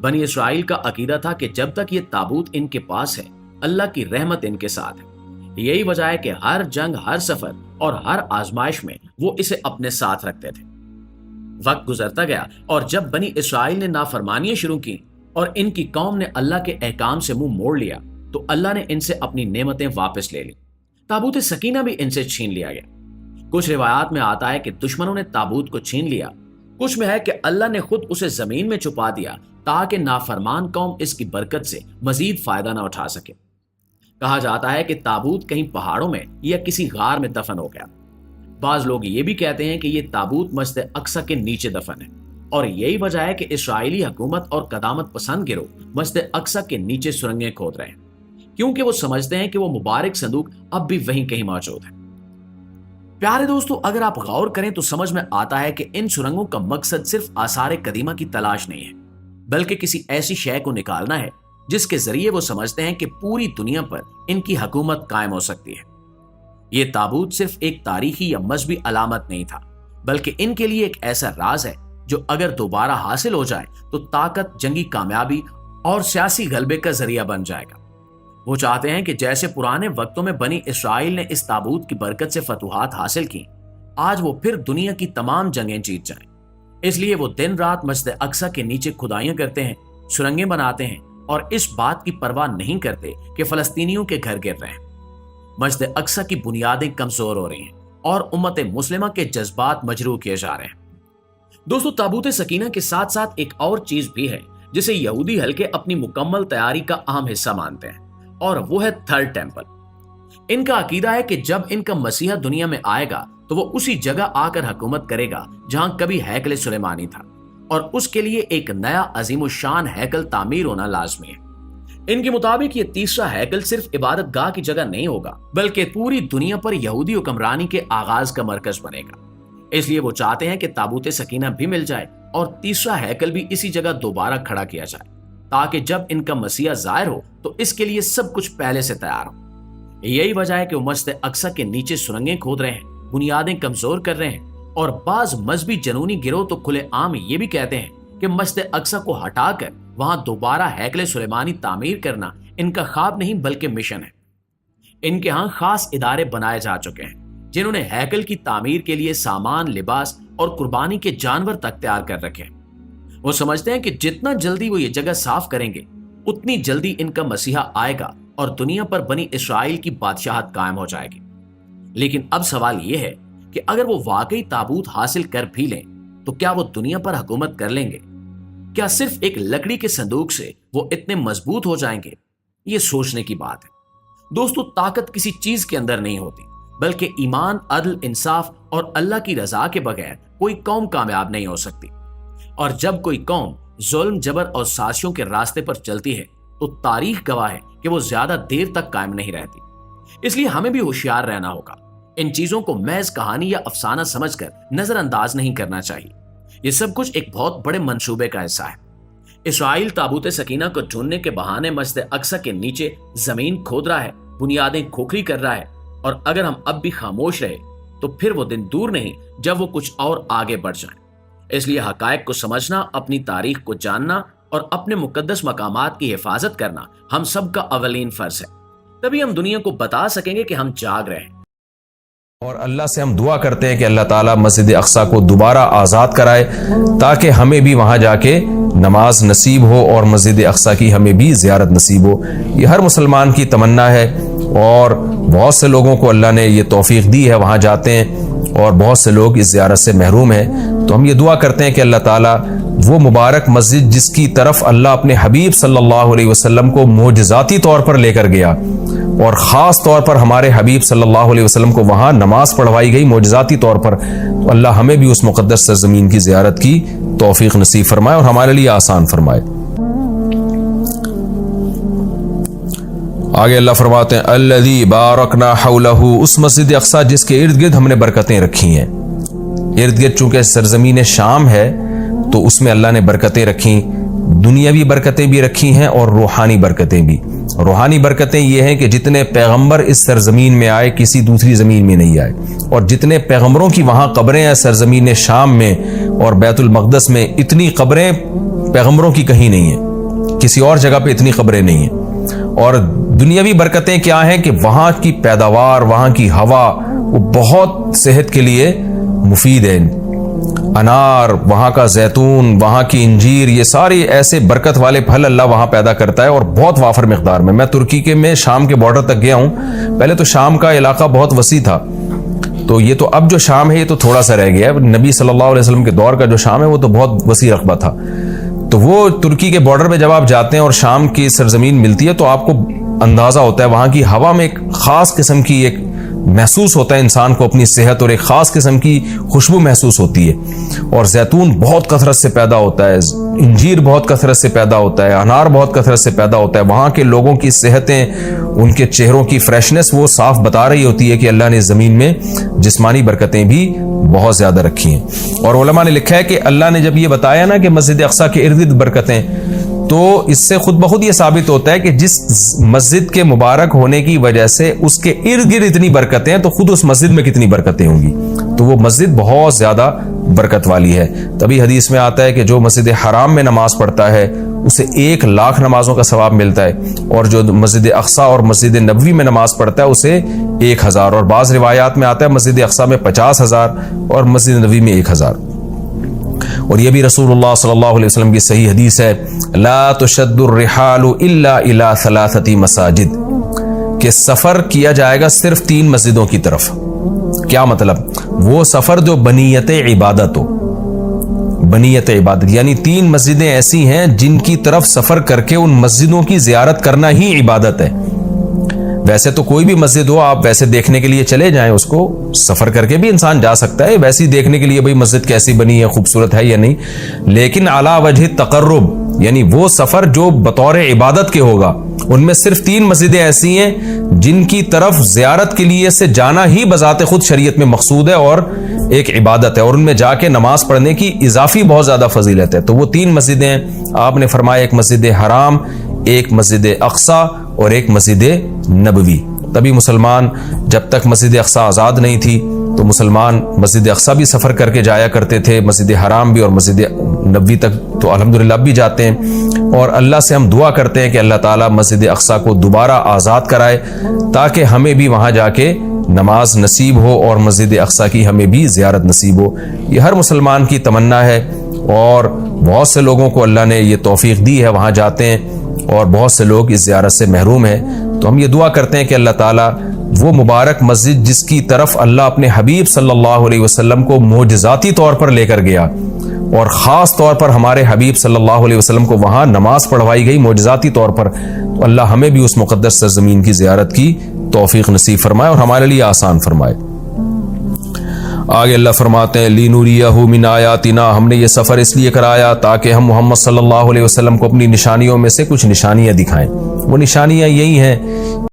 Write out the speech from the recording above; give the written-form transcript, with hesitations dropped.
بنی اسرائیل کا عقیدہ تھا کہ جب تک یہ تابوت ان کے پاس ہے اللہ کی رحمت ان کے ساتھ ہے۔ یہی وجہ ہے کہ ہر جنگ، ہر سفر اور ہر آزمائش میں وہ اسے اپنے ساتھ رکھتے تھے۔ وقت گزرتا گیا اور جب بنی اسرائیل نے نافرمانیاں شروع کی اور ان کی قوم نے اللہ کے احکام سے منہ موڑ لیا تو اللہ نے ان سے اپنی نعمتیں واپس لے لی۔ تابوت سکینہ بھی ان سے چھین لیا گیا۔ کچھ روایات میں آتا ہے کہ دشمنوں نے تابوت کو چھین لیا، کچھ میں ہے کہ اللہ نے خود اسے زمین میں چھپا دیا تاکہ نافرمان قوم اس کی برکت سے مزید فائدہ نہ اٹھا سکے۔ کہا جاتا ہے کہ تابوت کہیں پہاڑوں میں یا کسی غار میں دفن ہو گیا۔ بعض لوگ یہ بھی کہتے ہیں کہ یہ تابوت مسجد اقصی کے نیچے دفن ہے، اور یہی وجہ ہے کہ اسرائیلی حکومت اور قدامت پسند گروہ مسجد اقصی کے نیچے سرنگیں کھود رہے ہیں، کیونکہ وہ سمجھتے ہیں کہ وہ مبارک صندوق اب بھی وہیں کہیں موجود ہے۔ پیارے دوستو، اگر آپ غور کریں تو سمجھ میں آتا ہے کہ ان سرنگوں کا مقصد صرف آثار قدیمہ کی تلاش نہیں ہے، بلکہ کسی ایسی شے کو نکالنا ہے جس کے ذریعے وہ سمجھتے ہیں کہ پوری دنیا پر ان کی حکومت قائم ہو سکتی ہے۔ یہ تابوت صرف ایک تاریخی یا مذہبی علامت نہیں تھا، بلکہ ان کے لیے ایک ایسا راز ہے جو اگر دوبارہ حاصل ہو جائے تو طاقت، جنگی کامیابی اور سیاسی غلبے کا ذریعہ بن جائے گا۔ وہ چاہتے ہیں کہ جیسے پرانے وقتوں میں بنی اسرائیل نے اس تابوت کی برکت سے فتوحات حاصل کی، آج وہ پھر دنیا کی تمام جنگیں جیت جائیں۔ اس لیے وہ دن رات مسجد اقصی کے نیچے کھدائیاں کرتے ہیں، سرنگیں بناتے ہیں اور اس بات کی پرواہ نہیں کرتے کہ فلسطینیوں کے گھر گر رہے ہیں۔ مسجد اقصی کی بنیادیں کمزور ہو رہی ہیں اور امت مسلمہ کے جذبات مجروح کیے جا رہے ہیں۔ دوستو، تابوت سکینہ کے ساتھ ساتھ ایک اور چیز بھی ہے جسے یہودی حلقے اپنی مکمل تیاری کا اہم حصہ مانتے ہیں، اور وہ ہے تھرڈ ٹیمپل۔ ان کا عقیدہ ہے کہ جب ان کا مسیحا دنیا میں آئے گا تو وہ اسی جگہ آ کر حکومت کرے گا جہاں کبھی ہیکل سلیمانی تھا، اور اس کے لیے ایک نیا عظیم الشان ہیکل تعمیر ہونا لازمی ہے۔ ان کے مطابق یہ تیسرا ہیکل صرف عبادت گاہ کی جگہ نہیں ہوگا، بلکہ پوری دنیا پر یہودی حکمرانی کے آغاز کا مرکز بنے گا۔ اس لیے وہ چاہتے ہیں کہ تابوت سکینہ بھی مل جائے اور تیسرا ہیکل بھی اسی جگہ دوبارہ کھڑا کیا جائے، تاکہ جب ان کا مسیحا ظاہر ہو تو اس کے لیے سب کچھ پہلے سے تیار ہو۔ یہی وجہ ہے کہ وہ مسجد اقصی کے نیچے سرنگیں کھود رہے ہیں، بنیادیں کمزور کر رہے ہیں، اور بعض مذہبی جنونی گروہ تو کھلے عام یہ بھی کہتے ہیں کہ مسجد اقصی کو ہٹا کر وہاں دوبارہ ہیکل سلیمانی تعمیر کرنا ان کا خواب نہیں بلکہ مشن ہے۔ ان کے ہاں خاص ادارے بنائے جا چکے ہیں جنہوں نے ہیکل کی تعمیر کے لیے سامان، لباس اور قربانی کے جانور تک تیار کر رکھے ہیں۔ وہ سمجھتے ہیں کہ جتنا جلدی وہ یہ جگہ صاف کریں گے اتنی جلدی ان کا مسیحا آئے گا اور دنیا پر بنی اسرائیل کی بادشاہت قائم ہو جائے گی۔ لیکن اب سوال یہ ہے کہ اگر وہ واقعی تابوت حاصل کر بھی لیں تو کیا وہ دنیا پر حکومت کر لیں گے؟ کیا صرف ایک لکڑی کے صندوق سے وہ اتنے مضبوط ہو جائیں گے؟ یہ سوچنے کی بات ہے۔ دوستو، طاقت کسی چیز کے اندر نہیں ہوتی، بلکہ ایمان، عدل، انصاف اور اللہ کی رضا کے بغیر کوئی قوم کامیاب نہیں ہو سکتی۔ اور جب کوئی قوم ظلم، جبر اور سازشوں کے راستے پر چلتی ہے تو تاریخ گواہ ہے کہ وہ زیادہ دیر تک قائم نہیں رہتی۔ اس لیے ہمیں بھی ہوشیار رہنا ہوگا، ان چیزوں کو محض کہانی یا افسانہ سمجھ کر نظر انداز نہیں کرنا چاہیے۔ یہ سب کچھ ایک بہت بڑے منصوبے کا حصہ ہے۔ اسرائیل تابوت سکینہ کو ڈھونڈنے کے بہانے مسجد اقصی کے نیچے زمین کھود رہا ہے، بنیادیں کھوکھلی کر رہا ہے، اور اگر ہم اب بھی خاموش رہے تو پھر وہ دن دور نہیں جب وہ کچھ اور آگے بڑھ جائیں۔ اس لیے حقائق کو سمجھنا، اپنی تاریخ کو جاننا اور اپنے مقدس مقامات کی حفاظت کرنا ہم سب کا اولین فرض ہے۔ تبھی ہم دنیا کو بتا سکیں گے کہ ہم جاگ رہے ہیں۔ اور اللہ سے ہم دعا کرتے ہیں کہ اللہ تعالیٰ مسجد اقصی کو دوبارہ آزاد کرائے تاکہ ہمیں بھی وہاں جا کے نماز نصیب ہو اور مسجد اقصی کی ہمیں بھی زیارت نصیب ہو۔ یہ ہر مسلمان کی تمنا ہے اور بہت سے لوگوں کو اللہ نے یہ توفیق دی ہے، وہاں جاتے ہیں اور بہت سے لوگ اس زیارت سے محروم ہیں۔ تو ہم یہ دعا کرتے ہیں کہ اللہ تعالیٰ وہ مبارک مسجد جس کی طرف اللہ اپنے حبیب صلی اللہ علیہ وسلم کو معجزاتی طور پر لے کر گیا، اور خاص طور پر ہمارے حبیب صلی اللہ علیہ وسلم کو وہاں نماز پڑھوائی گئی معجزاتی طور پر، تو اللہ ہمیں بھی اس مقدس سرزمین کی زیارت کی توفیق نصیب فرمائے اور ہمارے لیے آسان فرمائے۔ آگے اللہ فرماتے ہیں الذی بارکنا حولہ، اس مسجد اقصی جس کے ارد گرد ہم نے برکتیں رکھی ہیں۔ ارد گرد چونکہ سرزمین شام ہے تو اس میں اللہ نے برکتیں رکھی، دنیاوی برکتیں بھی رکھی ہیں اور روحانی برکتیں بھی۔ روحانی برکتیں یہ ہیں کہ جتنے پیغمبر اس سرزمین میں آئے کسی دوسری زمین میں نہیں آئے، اور جتنے پیغمبروں کی وہاں قبریں ہیں سرزمین شام میں اور بیت المقدس میں، اتنی قبریں پیغمبروں کی کہیں نہیں ہیں۔ کسی اور جگہ پہ اتنی قبریں نہیں ہیں۔ اور دنیاوی برکتیں کیا ہیں کہ وہاں کی پیداوار، وہاں کی ہوا وہ بہت صحت کے لیے مفید ہے۔ انار، وہاں کا زیتون، وہاں کی انجیر، یہ سارے ایسے برکت والے پھل اللہ وہاں پیدا کرتا ہے اور بہت وافر مقدار میں۔ میں ترکی کے میں شام کے بارڈر تک گیا ہوں۔ پہلے تو شام کا علاقہ بہت وسیع تھا، تو یہ تو اب جو شام ہے یہ تو تھوڑا سا رہ گیا ہے۔ نبی صلی اللہ علیہ وسلم کے دور کا جو شام ہے وہ تو بہت وسیع رقبہ تھا۔ تو وہ ترکی کے بارڈر پہ جب آپ جاتے ہیں اور شام کی سرزمین ملتی ہے تو آپ کو اندازہ ہوتا ہے وہاں کی ہوا میں ایک خاص قسم کی ایک محسوس ہوتا ہے انسان کو اپنی صحت، اور ایک خاص قسم کی خوشبو محسوس ہوتی ہے۔ اور زیتون بہت کثرت سے پیدا ہوتا ہے، انجیر بہت کثرت سے پیدا ہوتا ہے، انار بہت کثرت سے پیدا ہوتا ہے۔ وہاں کے لوگوں کی صحتیں، ان کے چہروں کی فریشنس وہ صاف بتا رہی ہوتی ہے کہ اللہ نے زمین میں جسمانی برکتیں بھی بہت زیادہ رکھی ہیں۔ اور علماء نے لکھا ہے کہ اللہ نے جب یہ بتایا نا کہ مسجد اقصیٰ کے ارد گرد برکتیں، تو اس سے خود بخود یہ ثابت ہوتا ہے کہ جس مسجد کے مبارک ہونے کی وجہ سے اس کے ارد گرد اتنی برکتیں ہیں تو خود اس مسجد میں کتنی برکتیں ہوں گی۔ تو وہ مسجد بہت زیادہ برکت والی ہے۔ تبھی حدیث میں آتا ہے کہ جو مسجد حرام میں نماز پڑھتا ہے اسے 1,00,000 نمازوں کا ثواب ملتا ہے، اور جو مسجد اقصیٰ اور مسجد نبوی میں نماز پڑھتا ہے اسے 1,000، اور بعض روایات میں آتا ہے مسجد اقصیٰ میں 50,000 اور مسجد نبوی میں 1,000۔ اور یہ بھی رسول اللہ صلی اللہ علیہ وسلم کی صحیح حدیث ہے، لا تشد الرحال الا الى 3 مساجد، کہ سفر کیا جائے گا صرف 3 مسجدوں کی طرف۔ کیا مطلب؟ وہ سفر جو بنیت عبادت ہو، بنیت عبادت یعنی 3 مسجدیں ایسی ہیں جن کی طرف سفر کر کے ان مسجدوں کی زیارت کرنا ہی عبادت ہے۔ ویسے تو کوئی بھی مسجد ہو آپ ویسے دیکھنے کے لیے چلے جائیں، اس کو سفر کر کے بھی انسان جا سکتا ہے ویسے ہی دیکھنے کے لیے بھئی مسجد کیسی بنی ہے، خوبصورت ہے یا نہیں، لیکن علی وجہ تقرب یعنی وہ سفر جو بطور عبادت کے ہوگا، ان میں صرف 3 مسجدیں ایسی ہیں جن کی طرف زیارت کے لیے سے جانا ہی بذات خود شریعت میں مقصود ہے اور ایک عبادت ہے، اور ان میں جا کے نماز پڑھنے کی اضافی بہت زیادہ فضیلت ہے۔ تو وہ 3 مسجدیں آپ نے فرمایا، ایک مسجد حرام، ایک مسجد اقصیٰ اور ایک مسجد نبوی۔ تبھی مسلمان جب تک مسجد اقصیٰ آزاد نہیں تھی تو مسلمان مسجد اقصیٰ بھی سفر کر کے جایا کرتے تھے، مسجد حرام بھی، اور مسجد نبوی تک تو الحمدللہ اب بھی جاتے ہیں۔ اور اللہ سے ہم دعا کرتے ہیں کہ اللہ تعالیٰ مسجد اقصیٰ کو دوبارہ آزاد کرائے تاکہ ہمیں بھی وہاں جا کے نماز نصیب ہو اور مسجد اقصیٰ کی ہمیں بھی زیارت نصیب ہو۔ یہ ہر مسلمان کی تمنا ہے، اور بہت سے لوگوں کو اللہ نے یہ توفیق دی ہے، وہاں جاتے ہیں، اور بہت سے لوگ اس زیارت سے محروم ہیں۔ تو ہم یہ دعا کرتے ہیں کہ اللہ تعالیٰ وہ مبارک مسجد جس کی طرف اللہ اپنے حبیب صلی اللہ علیہ وسلم کو معجزاتی طور پر لے کر گیا، اور خاص طور پر ہمارے حبیب صلی اللہ علیہ وسلم کو وہاں نماز پڑھوائی گئی معجزاتی طور پر، تو اللہ ہمیں بھی اس مقدس سرزمین کی زیارت کی توفیق نصیب فرمائے اور ہمارے لیے آسان فرمائے۔ آگے اللہ فرماتے ہیں لِنُرِيَهُ مِنْ آیَاتِنَا، ہم نے یہ سفر اس لیے کرایا تاکہ ہم محمد صلی اللہ علیہ وسلم کو اپنی نشانیوں میں سے کچھ نشانیاں دکھائیں۔ وہ نشانیاں یہی ہیں